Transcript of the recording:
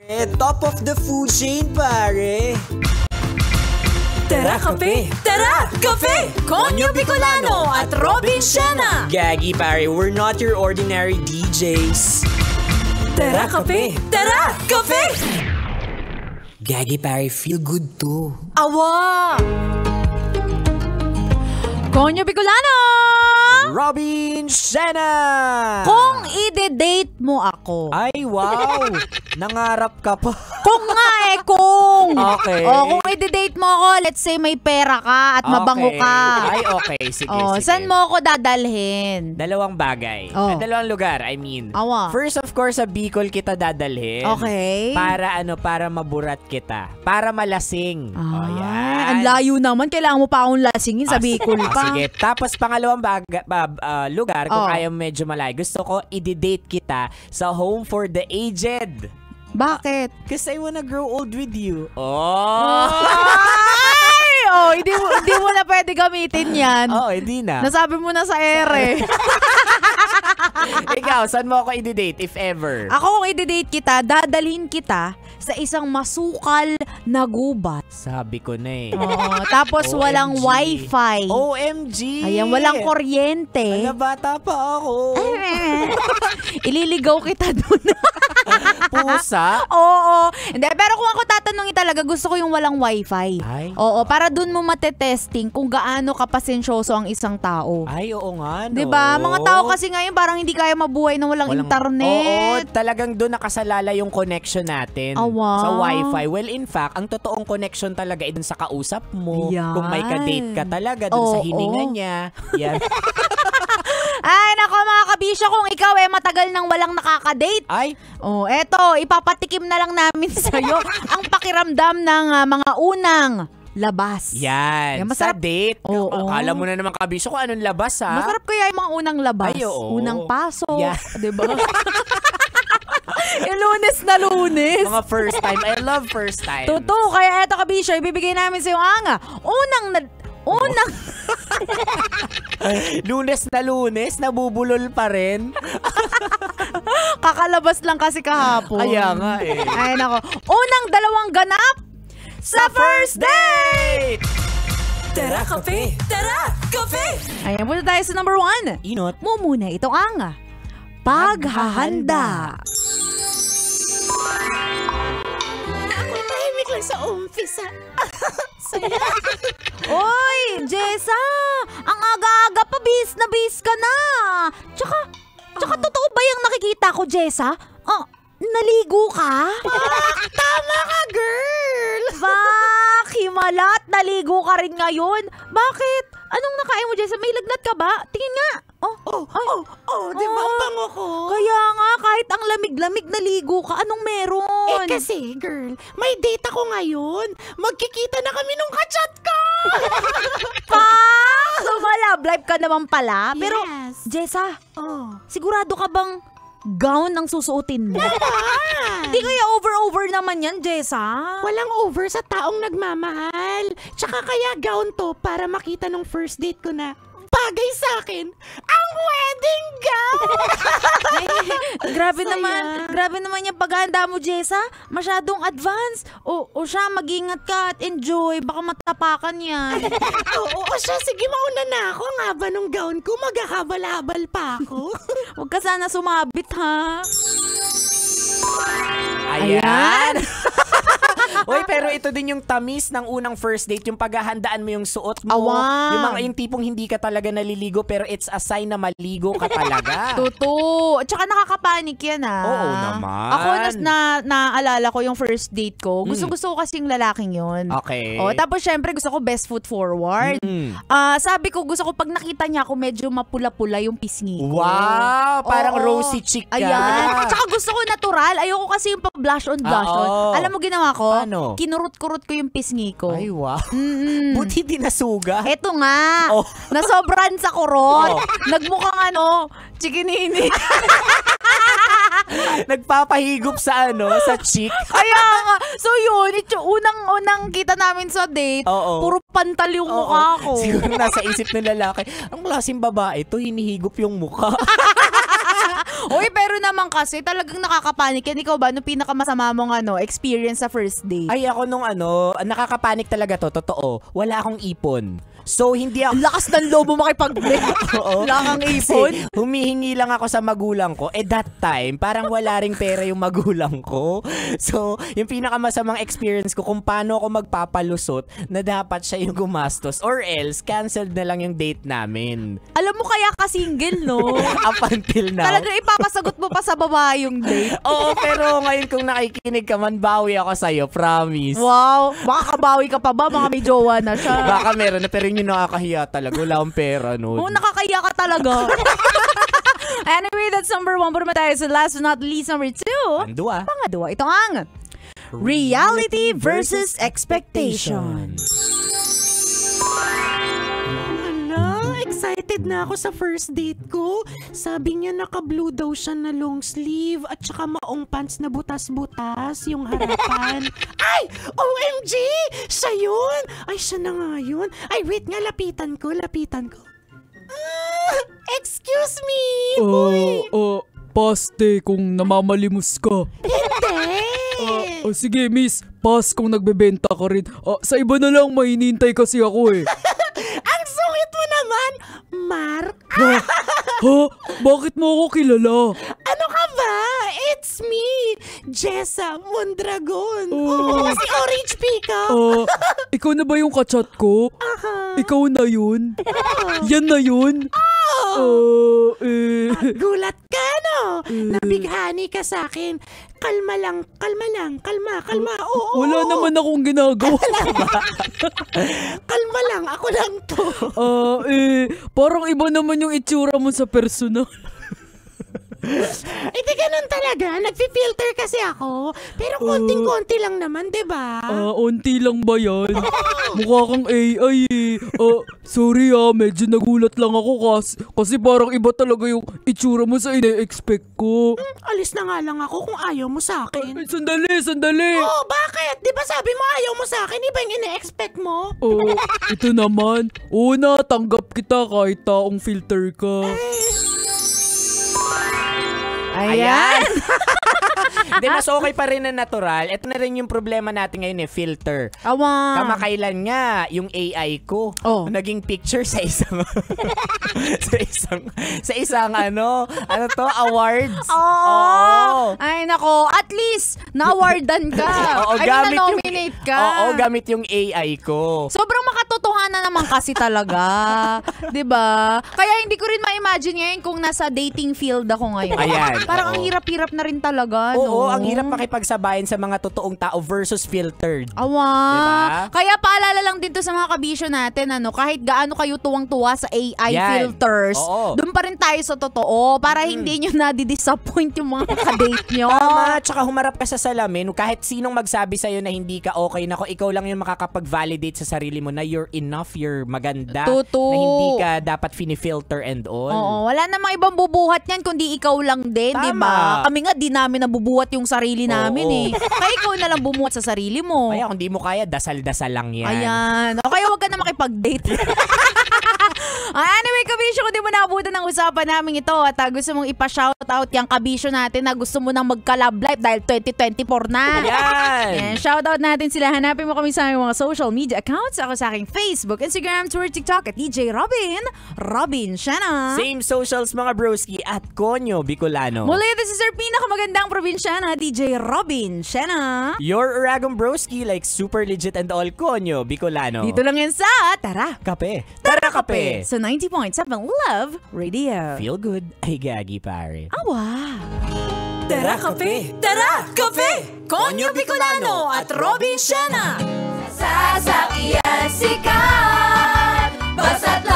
Top of the food chain, pare. Tara Kape! Tara Kape! Konyo Bicolano at Robin Siena! Gagi, pare, we're not your ordinary DJs. Tara Kape! Tara Kape! Gagi, pare, feel good too. Awa! Konyo Bicolano! Robin Siena! Kung ide-date mo ako. Ay, wow! Nangarap ka pa. Kung nga kung. Okay. O, kung ide-date mo ako, let's say may pera ka at mabango ka. Ay, okay. Sige, sige. Saan mo ako dadalhin? Dalawang bagay. Dalawang lugar, I mean. Awa. First, of course, sa Bicol kita dadalhin. Okay. Para maburat kita. Para malasing. Yan. Ang layo naman. Kailangan mo pa akong lasingin sa Bicol pa. Sige. Tapos, pangalawang lugar, kung ayaw medyo malayo, gusto ko i-date kita sa Home for the Aged. Bakit? Because I wanna grow old with you. Hindi mo na pwede gamitin yan. Hindi na. Nasabi mo na sa ere. Ikaw, saan mo ako i-date, if ever? Ako, kung i-date kita, dadalhin kita sa isang masukal na gubat. Sabi ko na eh. Tapos OMG. walang wifi. OMG! Ayan, walang kuryente. Bata pa ako. Ililigaw kita dun. Pusa? Oo. Hindi, pero kung ako tatanungin talaga, gusto ko yung walang wifi. Ay. Oo, para dun mo matetesting kung gaano kapasensyoso ang isang tao. Ay, oo nga, no? Diba? Mga tao kasi ngayon parang hindi kaya mabuhay na walang internet. Oo, talagang doon nakasalala yung connection natin sa wifi. Well, in fact, ang totoong connection talaga ay dun sa kausap mo. Yan. Kung may ka-date ka talaga, dun sa hininga niya. Yan. Ay, nako mga kabisyo, kung ikaw matagal nang walang nakaka-date. Ay. Eto, ipapatikim na lang namin sa'yo ang pakiramdam ng mga unang labas. Yan. Sa date. Akala mo na naman kabisyo kung anong labas, ha? Masarap kaya yung mga unang labas. Ay, oo. Unang pasok. Yeah. Diba? Yung Lunes na Lunes. Mga first time. I love first time. Totoo. Kaya eto kabisyo, ibibigay namin sa'yo ang unang Lunes na Lunes, nabubulol pa rin. Kakalabas lang kasi kahapon. Kaya nga eh. Ay nako. Unang dalawang ganap sa first date! Tara Kape! Tara Kape! Ayan, muna tayo sa number 1. Inot mo muna, ito ang paghahanda. Ako tahimik lang sa umpisa. Saya. Oy, Jessa! Ang aga-aga pa, bis na bis ka na. Tsaka totoo ba yung nakikita ko, Jessa? Naligo ka? Tama ka, girl! Himalat, naligo ka rin ngayon. Bakit? Anong nakain mo, Jessa? May lagnat ka ba? Tingin nga. Di ba ang bango ko? Kaya nga, kahit ang lamig-lamig naligo ka, anong meron? Kasi, girl, may date ako ngayon. Magkikita na kami nung kachat ko! Love life ka naman pala. Yes. Pero, Jessa, sigurado ka bang gown ang susuotin mo? Hindi kaya over naman yan, Jessa? Walang over sa taong nagmamahal. Tsaka kaya gown to para makita nung first date ko na bagay sa akin ang wedding gown. Grabe naman yung paghahanda mo, Jessa. Masyadong advance. O siya, mag-ingat ka at enjoy. Baka matapakan yan. Oo siya, sige mauna na ako. Ang haba nung gown ko, maghahabal-habal pa ako. Huwag ka sana sumabit, ha? Ayan. Uy, pero ito din yung tamis ng unang first date, yung paghahandaan mo yung suot mo. Yung tipong hindi ka talaga naliligo pero it's a sign na maligo ka talaga. Totoo. Tsaka nakakapanik yan, ha? Oo naman. Ako, naalala ko yung first date ko. Gusto ko kasing lalaking yun. Okay. Tapos syempre gusto ko best foot forward. Sabi ko, gusto ko pag nakita niya ako medyo mapula-pula yung pisngi ko. Wow! Parang rosy chick ka. Ayan. Tsaka gusto ko natural. Ayoko kasi yung pa-blush on. Alam mo ginawa ko? Ano? Kinurot-kurot ko yung pisngi ko. Ay, wow. Buti di nasuga. Eto nga. Nasobran sa kurot. Nagmukhang chikinini. Nagpapahigop sa chick. Kaya nga. So yun, unang kita namin sa date, puro pantal yung mukha ko. Siguro nasa isip ng lalaki, ang klaseng babae to, hinihigop yung mukha. Uy, pero naman kasi talagang nakakapanik yan. Ikaw ba, nung pinakamasama mong experience sa first date? Ay, ako nung nakakapanik talaga to, totoo. Wala akong ipon. So, hindi ako... Lakas ng loob mo makipag-date. Oo. Wala kang ipon. Kasi humihingi lang ako sa magulang ko. That time, parang wala ring pera yung magulang ko. So, yung pinakamasamang experience ko kung paano ako magpapalusot na dapat siya yung gumastos or else, canceled na lang yung date namin. Alam mo kaya ka-single, no? Up until now. Talagang ipapasagot mo pa sa babae yung date. Oo, pero ngayon kung nakikinig ka man, bawi ako sa'yo, promise. Wow. Baka kabawi ka pa ba? Baka may jowa na siya. Baka meron na, pero yun yung nakakahiya talaga. Wala akong pera nun. Oo, nakakahiya ka talaga. Anyway, that's number 1. Pero tayo sa last but not least, number 2. Pandua. Pangadua, ito ang reality versus expectation. Excited na ako sa first date ko. Sabi niya naka-blue daw siya na long sleeve at saka maong pants na butas-butas yung harapan. Ay! OMG! Siya yun! Ay, siya na nga yun. Ay, wait nga, lapitan ko. Excuse me! Paste kung namamalimos ka. Hindi! Sige, miss. Pass kung nagbebenta ka rin. Sa iba na lang, mahinintay kasi ako eh. Ang sungit mo naman, Mark! Ha? Bakit mo ako kilala? Ano ka ba? It's me, Jessa Mondragon. Oo, si Orange Pika. Ikaw na ba yung kachat ko? Ikaw na yun? Yan na yun? Gulat ka, no? Nabighani ka sa akin. Kalma lang. Oo. Wala naman akong ginagawa. Kalma lang, ako lang to. Parang iba naman yung itsura mo sa personal. Hindi ganun talaga. Nagfi-filter kasi ako. Pero konting-konti lang naman, diba? Unti lang ba yan? Mukha kang AI eh. Sorry medyo nagulat lang ako kasi parang iba talaga yung itsura mo sa ine-expect ko. Alis na nga lang ako kung ayaw mo sa akin. Sandali. Oh, bakit? Di ba sabi mo ayaw mo sa akin? Iba yung ine-expect mo? Ito naman. Na, tanggap kita kahit taong filter ka. Ayan. Hindi, mas okay pa rin na natural. Ito na rin yung problema natin ngayon filter. Kamakailan nga, yung AI ko, naging picture sa isang sa isang awards. Ay nako, at least na-awardan ka. Na-nominate ka. Gamit yung AI ko. Sobrang makatotohanan naman kasi talaga. 'Di ba? Kaya hindi ko rin ma-imagine ngayon kung nasa dating field ako ngayon. Ayan. Parang ang hirap-hirap na rin talaga, no? Oo, ang hirap makipagsabayan sa mga totoong tao versus filtered. Diba? Kaya paalala lang din to sa mga kabisyo natin, kahit gaano kayo tuwang-tuwa sa AI filters, doon pa rin tayo sa totoo para hindi nyo na-disappoint yung mga kadate nyo. Tama, tsaka humarap ka sa salamin, kahit sinong magsabi sa'yo na hindi ka okay, ikaw lang yung makakapag-validate sa sarili mo na you're enough, you're maganda, na hindi ka dapat fini-filter and all. Wala namang ibang bubuhat yan kundi ikaw lang din, di ba? Kami nga, di namin nabubuhat yung sarili namin eh. Kaya ikaw na lang bumuhat sa sarili mo. Kaya kung di mo kaya, dasal-dasal lang yan. Ayan. O kaya huwag ka na makipag-date. Anyway, kabisyo, kung di mo naabutan ng usapan namin ito at gusto mong ipa-shoutout yung kabisyo natin na gusto mo nang magka-love life dahil 2024 na. Yan! Shoutout natin sila. Hanapin mo kami sa aming mga social media accounts. Ako sa aking Facebook, Instagram, Twitter, TikTok at DJ Robin Shana. Same socials mga broski at Konyo Bicolano. Muli, this is our pinakamagandang probinsyana, DJ Robin Shana. Your Uragon broski like super legit and all Konyo Bicolano. Dito lang yan sa Tara Kape. Tara Kape sa 90.7 Love Radio. Feel good. Ay gagi pare. Awa. Tara Kape! Tara Kape! Konyo Bicolano at Robin Shana. Sasakyan sikat, basta't